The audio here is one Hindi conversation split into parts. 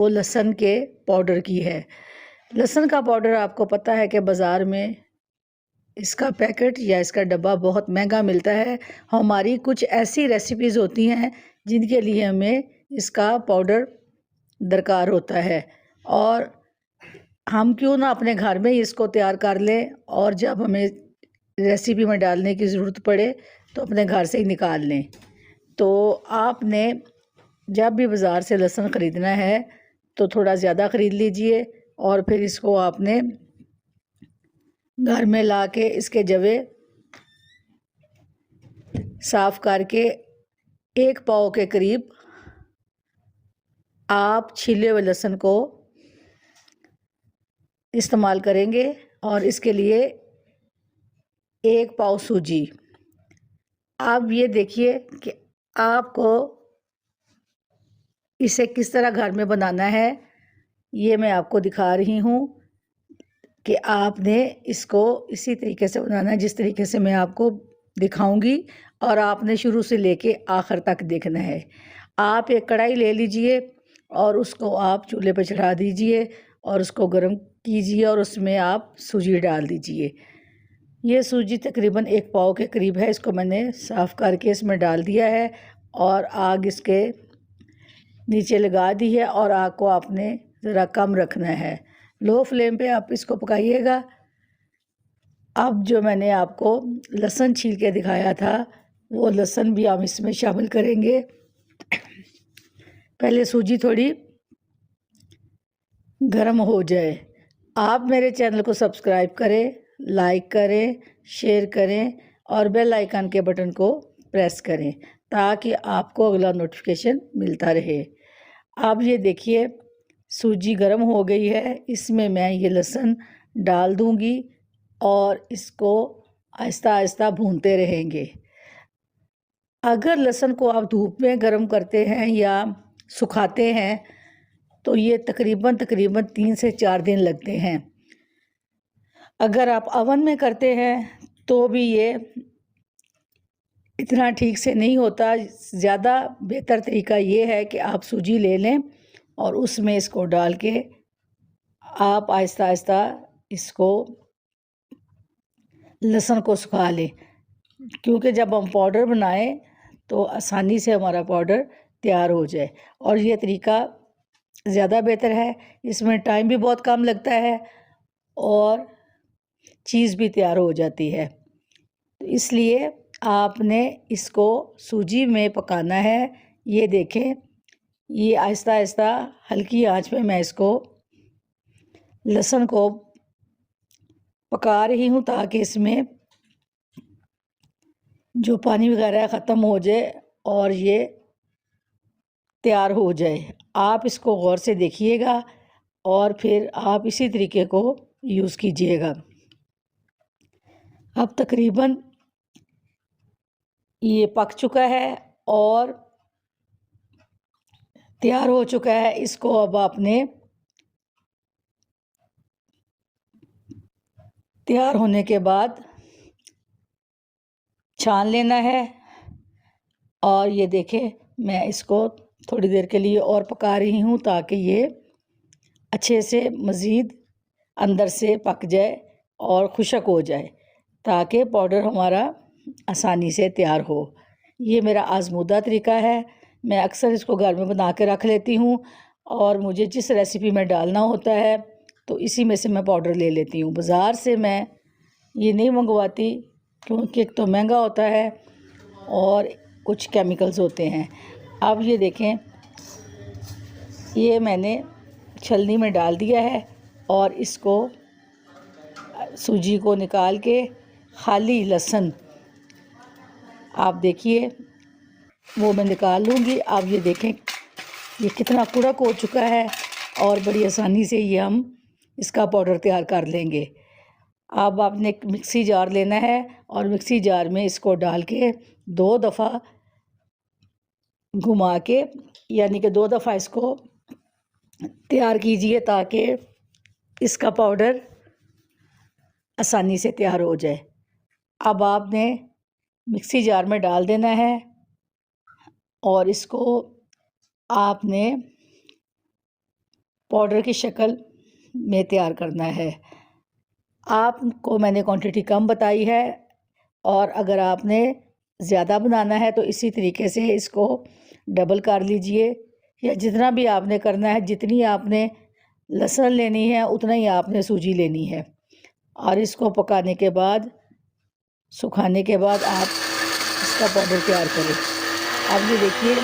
वो लहसुन के पाउडर की है। लहसुन का पाउडर आपको पता है कि बाज़ार में इसका पैकेट या इसका डब्बा बहुत महंगा मिलता है। हमारी कुछ ऐसी रेसिपीज़ होती हैं जिनके लिए हमें इसका पाउडर दरकार होता है, और हम क्यों ना अपने घर में ही इसको तैयार कर लें, और जब हमें रेसिपी में डालने की ज़रूरत पड़े तो अपने घर से ही निकाल लें। तो आपने जब भी बाज़ार से लहसुन ख़रीदना है तो थोड़ा ज़्यादा ख़रीद लीजिए, और फिर इसको आपने घर में ला के इसके जवे साफ़ करके 1 पाव के करीब आप छीले हुए लहसुन को इस्तेमाल करेंगे, और इसके लिए 1 पाव सूजी। आप ये देखिए कि आपको इसे किस तरह घर में बनाना है, ये मैं आपको दिखा रही हूँ कि आपने इसको इसी तरीके से बनाना है जिस तरीके से मैं आपको दिखाऊंगी, और आपने शुरू से लेके आखिर तक देखना है। आप एक कढ़ाई ले लीजिए और उसको आप चूल्हे पर चढ़ा दीजिए और उसको गर्म कीजिए, और उसमें आप सूजी डाल दीजिए। ये सूजी तकरीबन 1 पाव के करीब है। इसको मैंने साफ़ करके इसमें डाल दिया है और आग इसके नीचे लगा दी है, और आग को आपने ज़रा कम रखना है। लो फ्लेम पे आप इसको पकाइएगा। अब जो मैंने आपको लहसुन छील के दिखाया था वो लहसुन भी हम इसमें शामिल करेंगे। पहले सूजी थोड़ी गर्म हो जाए। आप मेरे चैनल को सब्सक्राइब करें, लाइक करें, शेयर करें और बेल आइकन के बटन को प्रेस करें ताकि आपको अगला नोटिफिकेशन मिलता रहे। अब ये देखिए सूजी गर्म हो गई है, इसमें मैं ये लहसुन डाल दूंगी और इसको आहिस्ता आहिस्ता भूनते रहेंगे। अगर लहसुन को आप धूप में गर्म करते हैं या सुखाते हैं तो ये तकरीबन 3 से 4 दिन लगते हैं। अगर आप अवन में करते हैं तो भी ये इतना ठीक से नहीं होता। ज़्यादा बेहतर तरीका ये है कि आप सूजी ले लें और उसमें इसको डाल के आप आहिस्ता आहिस्ता इसको लहसुन को सुखा लें, क्योंकि जब हम पाउडर बनाएं तो आसानी से हमारा पाउडर तैयार हो जाए। और ये तरीका ज़्यादा बेहतर है, इसमें टाइम भी बहुत कम लगता है और चीज़ भी तैयार हो जाती है। तो इसलिए आपने इसको सूजी में पकाना है। ये देखें, ये आहिस्ता आहिस्ता हल्की आंच पे मैं इसको लहसुन को पका रही हूँ ताकि इसमें जो पानी वगैरह ख़त्म हो जाए और ये तैयार हो जाए। आप इसको गौर से देखिएगा और फिर आप इसी तरीके को यूज़ कीजिएगा। अब तकरीबन ये पक चुका है और तैयार हो चुका है। इसको अब आपने तैयार होने के बाद छान लेना है। और ये देखें, मैं इसको थोड़ी देर के लिए और पका रही हूँ ताकि ये अच्छे से मज़ीद अंदर से पक जाए और खुशक हो जाए, ताकि पाउडर हमारा आसानी से तैयार हो। ये मेरा आज़मूदा तरीका है। मैं अक्सर इसको घर में बना के रख लेती हूँ और मुझे जिस रेसिपी में डालना होता है तो इसी में से मैं पाउडर ले लेती हूँ। बाज़ार से मैं ये नहीं मंगवाती क्योंकि एक तो महंगा होता है और कुछ केमिकल्स होते हैं। अब ये देखें, ये मैंने छलनी में डाल दिया है और इसको सूजी को निकाल के खाली लहसुन आप देखिए वो मैं निकाल लूँगी। अब ये देखें ये कितना कड़क हो चुका है और बड़ी आसानी से ये हम इसका पाउडर तैयार कर लेंगे। अब आपने एक मिक्सी जार लेना है और मिक्सी जार में इसको डाल के 2 दफ़ा घुमा के, यानी कि 2 दफ़ा इसको तैयार कीजिए ताकि इसका पाउडर आसानी से तैयार हो जाए। अब आपने मिक्सी जार में डाल देना है और इसको आपने पाउडर की शक्ल में तैयार करना है। आपको मैंने क्वांटिटी कम बताई है, और अगर आपने ज़्यादा बनाना है तो इसी तरीके से इसको डबल कर लीजिए, या जितना भी आपने करना है, जितनी आपने लहसुन लेनी है उतना ही आपने सूजी लेनी है। और इसको पकाने के बाद, सुखाने के बाद आप इसका पाउडर तैयार करें। अब ये देखिए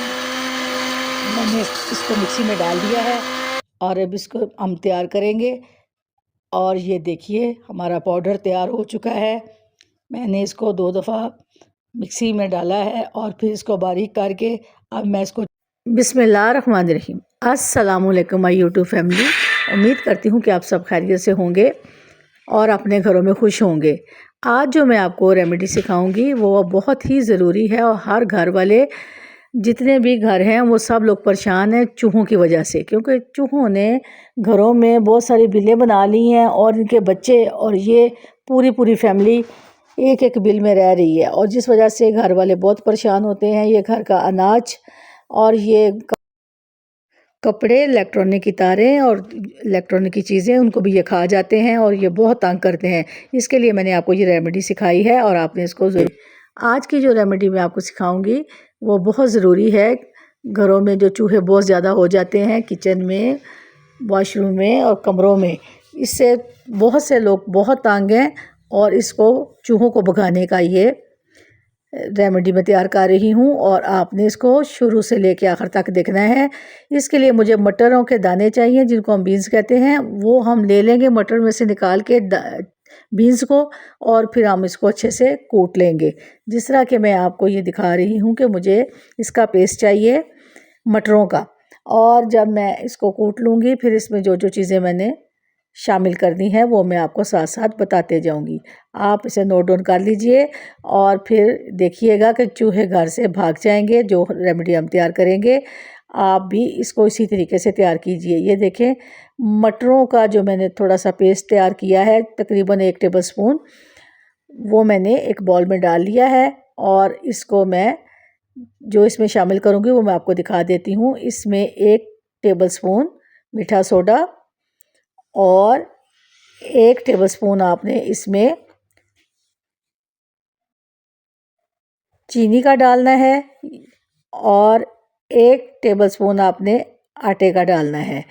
मैंने इसको मिक्सी में डाल दिया है, और अब इसको हम तैयार करेंगे। और ये देखिए हमारा पाउडर तैयार हो चुका है। मैंने इसको 2 दफ़ा मिक्सी में डाला है और फिर इसको बारीक करके अब मैं इसको बिस्मिल्लाहिर्रहमानिर्रहीम। अस्सलामुअलैकुम माय यूट्यूब फैमिली। उम्मीद करती हूँ कि आप सब खैरियत से होंगे और अपने घरों में खुश होंगे। आज जो मैं आपको रेमेडी सिखाऊंगी वो बहुत ही ज़रूरी है, और हर घर वाले, जितने भी घर हैं वो सब लोग परेशान हैं चूहों की वजह से, क्योंकि चूहों ने घरों में बहुत सारी बिलें बना ली हैं, और इनके बच्चे और ये पूरी पूरी फैमिली एक एक बिल में रह रही है, और जिस वजह से घर वाले बहुत परेशान होते हैं। ये घर का अनाज और ये कपड़े, इलेक्ट्रॉनिक की तारें और इलेक्ट्रॉनिक की चीज़ें, उनको भी ये खा जाते हैं और ये बहुत तंग करते हैं। इसके लिए मैंने आपको ये रेमेडी सिखाई है, और आपने इसको ज़रूर। आज की जो रेमेडी मैं आपको सिखाऊंगी वो बहुत ज़रूरी है। घरों में जो चूहे बहुत ज़्यादा हो जाते हैं, किचन में, वॉशरूम में और कमरों में, इससे बहुत से लोग बहुत तंग हैं, और इसको चूहों को भगाने का ये रेमेडी मैं तैयार कर रही हूँ, और आपने इसको शुरू से लेके आखिर तक देखना है। इसके लिए मुझे मटरों के दाने चाहिए, जिनको हम बीन्स कहते हैं। वो हम ले लेंगे मटर में से निकाल के बीन्स को, और फिर हम इसको अच्छे से कूट लेंगे। जिस तरह कि मैं आपको ये दिखा रही हूँ कि मुझे इसका पेस्ट चाहिए मटरों का। और जब मैं इसको कूट लूँगी, फिर इसमें जो जो चीज़ें मैंने शामिल करनी है वो मैं आपको साथ साथ बताते जाऊंगी। आप इसे नोट डाउन कर लीजिए, और फिर देखिएगा कि चूहे घर से भाग जाएंगे। जो रेमेडी हम तैयार करेंगे, आप भी इसको इसी तरीके से तैयार कीजिए। ये देखें, मटरों का जो मैंने थोड़ा सा पेस्ट तैयार किया है, तकरीबन 1 टेबलस्पून, वो मैंने एक बाउल में डाल लिया है। और इसको मैं जो इसमें शामिल करूँगी वो मैं आपको दिखा देती हूँ। इसमें 1 टेबलस्पून मीठा सोडा, और 1 टेबलस्पून आपने इसमें चीनी का डालना है, और 1 टेबलस्पून आपने आटे का डालना है।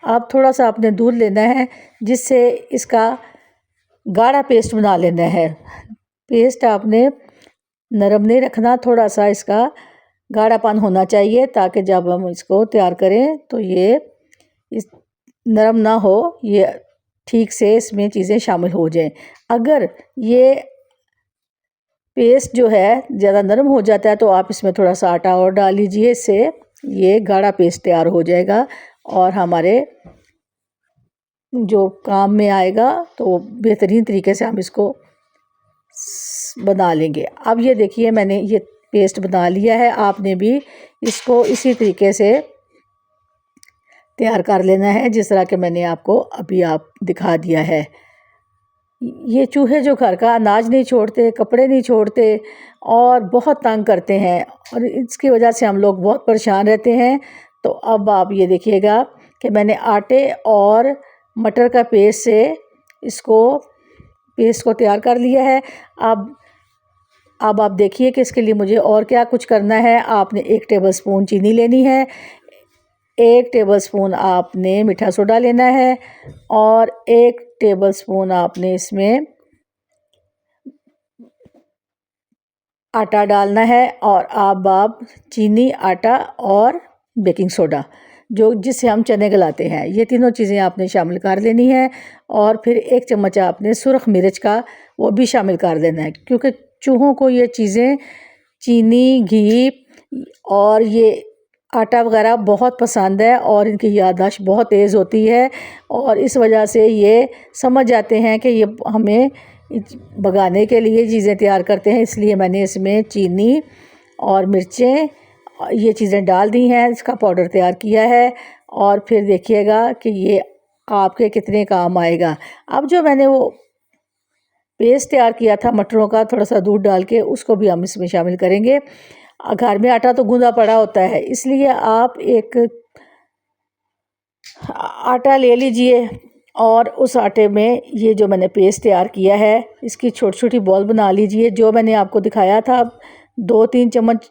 अब थोड़ा सा आपने दूध लेना है, जिससे इसका गाढ़ा पेस्ट बना लेना है। पेस्ट आपने नरम नहीं रखना, थोड़ा सा इसका गाढ़ापन होना चाहिए, ताकि जब हम इसको तैयार करें तो ये इस नरम ना हो, ये ठीक से इसमें चीज़ें शामिल हो जाएं। अगर ये पेस्ट जो है ज़्यादा नरम हो जाता है तो आप इसमें थोड़ा सा आटा और डाल लीजिए, इससे ये गाढ़ा पेस्ट तैयार हो जाएगा और हमारे जो काम में आएगा, तो बेहतरीन तरीके से हम इसको बना लेंगे। अब ये देखिए मैंने ये पेस्ट बना लिया है। आपने भी इसको इसी तरीके से तैयार कर लेना है, जिस तरह के मैंने आपको अभी दिखा दिया है। ये चूहे जो घर का अनाज नहीं छोड़ते, कपड़े नहीं छोड़ते, और बहुत तंग करते हैं, और इसकी वजह से हम लोग बहुत परेशान रहते हैं। तो अब आप ये देखिएगा कि मैंने आटे और मटर का पेस्ट से पेस्ट को तैयार कर लिया है। अब आप देखिए कि इसके लिए मुझे और क्या कुछ करना है। आपने 1 टेबलस्पून चीनी लेनी है, 1 टेबलस्पून आपने मीठा सोडा लेना है, और 1 टेबलस्पून आपने इसमें आटा डालना है। और अब आप चीनी, आटा और बेकिंग सोडा, जिससे हम चने गलाते हैं, ये तीनों चीज़ें आपने शामिल कर लेनी है। और फिर 1 चम्मच आपने सुरख मिर्च का वो भी शामिल कर देना है, क्योंकि चूहों को ये चीज़ें, चीनी, घी और ये आटा वगैरह बहुत पसंद है, और इनकी याददाश्त बहुत तेज़ होती है, और इस वजह से ये समझ जाते हैं कि ये हमें भगाने के लिए चीज़ें तैयार करते हैं। इसलिए मैंने इसमें चीनी और मिर्चें, ये चीज़ें डाल दी हैं, इसका पाउडर तैयार किया है। और फिर देखिएगा कि ये आपके कितने काम आएगा। अब जो मैंने वो पेस्ट तैयार किया था मटरों का, थोड़ा सा दूध डाल के, उसको भी हम इसमें शामिल करेंगे। घर में आटा तो गूंदा पड़ा होता है, इसलिए आप एक आटा ले लीजिए और उस आटे में ये जो मैंने पेस्ट तैयार किया है इसकी छोटी छोटी बॉल बना लीजिए। जो मैंने आपको दिखाया था 2-3 चम्मच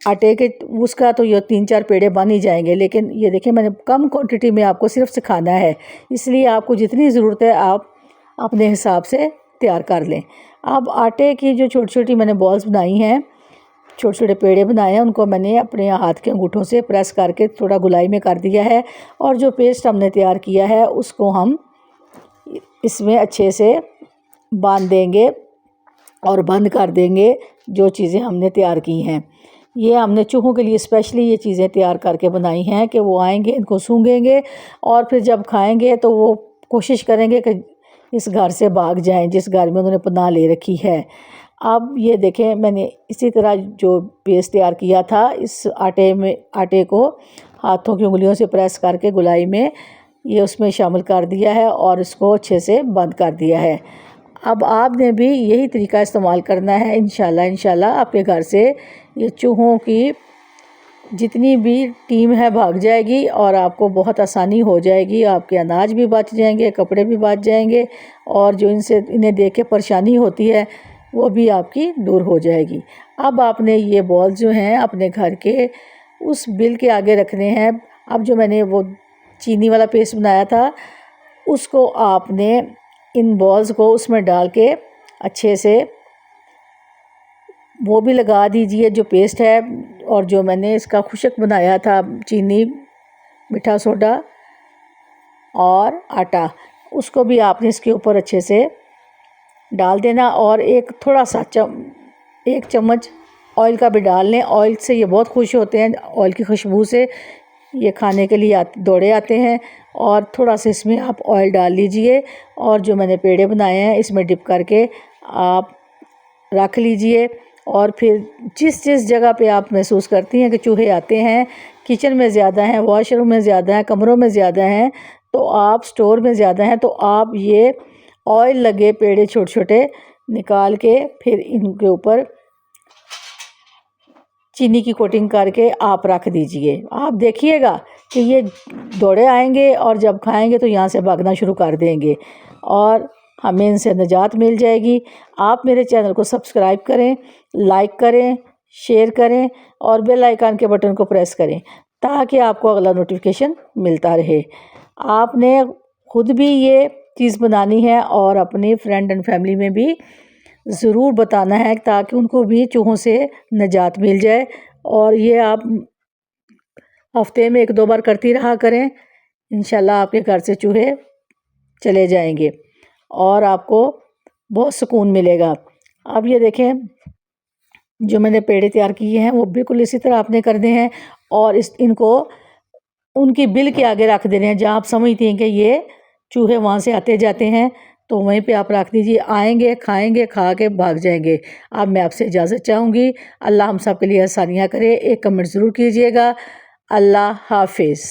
आटे के, उसका तो ये 3-4 पेड़े बन ही जाएंगे, लेकिन ये देखिए मैंने कम क्वांटिटी में आपको सिर्फ सिखाना है, इसलिए आपको जितनी ज़रूरत है आप अपने हिसाब से तैयार कर लें। अब आटे की जो छोटी छोटी मैंने बॉल्स बनाई हैं, छोटे छोटे पेड़े बनाए हैं, उनको मैंने अपने हाथ के अंगूठों से प्रेस करके थोड़ा गुलाई में कर दिया है। और जो पेस्ट हमने तैयार किया है उसको हम इसमें अच्छे से बांध देंगे और बंद कर देंगे। जो चीज़ें हमने तैयार की हैं, ये हमने चूहों के लिए स्पेशली ये चीज़ें तैयार करके बनाई हैं कि वो आएंगे, इनको सूंघेंगे और फिर जब खाएंगे तो वो कोशिश करेंगे कि इस घर से भाग जाएं जिस घर में उन्होंने पनाह ले रखी है। अब ये देखें मैंने इसी तरह जो पेस्ट तैयार किया था, इस आटे को हाथों की उंगलियों से प्रेस करके गुलाई में ये उसमें शामिल कर दिया है और इसको अच्छे से बंद कर दिया है। अब आपने भी यही तरीका इस्तेमाल करना है। इंशाल्लाह आपके घर से ये चूहों की जितनी भी टीम है भाग जाएगी और आपको बहुत आसानी हो जाएगी। आपके अनाज भी बच जाएंगे, कपड़े भी बच जाएंगे और जो इन्हें देख के परेशानी होती है वो भी आपकी दूर हो जाएगी। अब आपने ये बॉल जो हैं अपने घर के उस बिल के आगे रखने हैं। अब जो मैंने वो चीनी वाला पेस्ट बनाया था उसको आपने इन बॉल्स को उसमें डाल के अच्छे से वो भी लगा दीजिए जो पेस्ट है, और जो मैंने इसका खुशक बनाया था चीनी, मीठा सोडा और आटा, उसको भी आपने इसके ऊपर अच्छे से डाल देना। और एक थोड़ा सा 1 चम्मच ऑयल का भी डाल लें। ऑयल से ये बहुत खुश होते हैं, ऑयल की खुशबू से ये खाने के लिए दौड़े आते हैं। और थोड़ा सा इसमें आप ऑयल डाल लीजिए और जो मैंने पेड़े बनाए हैं इसमें डिप करके आप रख लीजिए। और फिर जिस जिस जगह पे आप महसूस करती हैं कि चूहे आते हैं, किचन में ज़्यादा हैं, वॉशरूम में ज़्यादा हैं, कमरों में ज़्यादा हैं, तो आप स्टोर में ज़्यादा हैं, तो आप ये ऑयल लगे पेड़े छोटे छोटे निकाल के फिर इनके ऊपर चीनी की कोटिंग करके आप रख दीजिए। आप देखिएगा कि ये दौड़े आएंगे और जब खाएंगे तो यहाँ से भागना शुरू कर देंगे और हमें इनसे निजात मिल जाएगी। आप मेरे चैनल को सब्सक्राइब करें, लाइक करें, शेयर करें और बेल आइकन के बटन को प्रेस करें ताकि आपको अगला नोटिफिकेशन मिलता रहे। आपने खुद भी ये चीज़ बनानी है और अपनी फ्रेंड एंड फैमिली में भी ज़रूर बताना है ताकि उनको भी चूहों से निजात मिल जाए। और ये आप हफ्ते में 1-2 बार करती रहा करें, इंशाल्लाह आपके घर से चूहे चले जाएंगे और आपको बहुत सुकून मिलेगा। अब ये देखें जो मैंने पेड़े तैयार किए हैं वो बिल्कुल इसी तरह आपने करने हैं और इनको उनकी बिल के आगे रख देने हैं। जहाँ आप समझती हैं कि ये चूहे वहाँ से आते जाते हैं तो वहीं पे आप रख दीजिए, आएंगे, खाएंगे, खा के भाग जाएंगे। अब मैं आपसे इजाज़त चाहूँगी। अल्लाह हम सब के लिए आसानियाँ करे। एक कमेंट ज़रूर कीजिएगा। अल्लाह हाफिज़।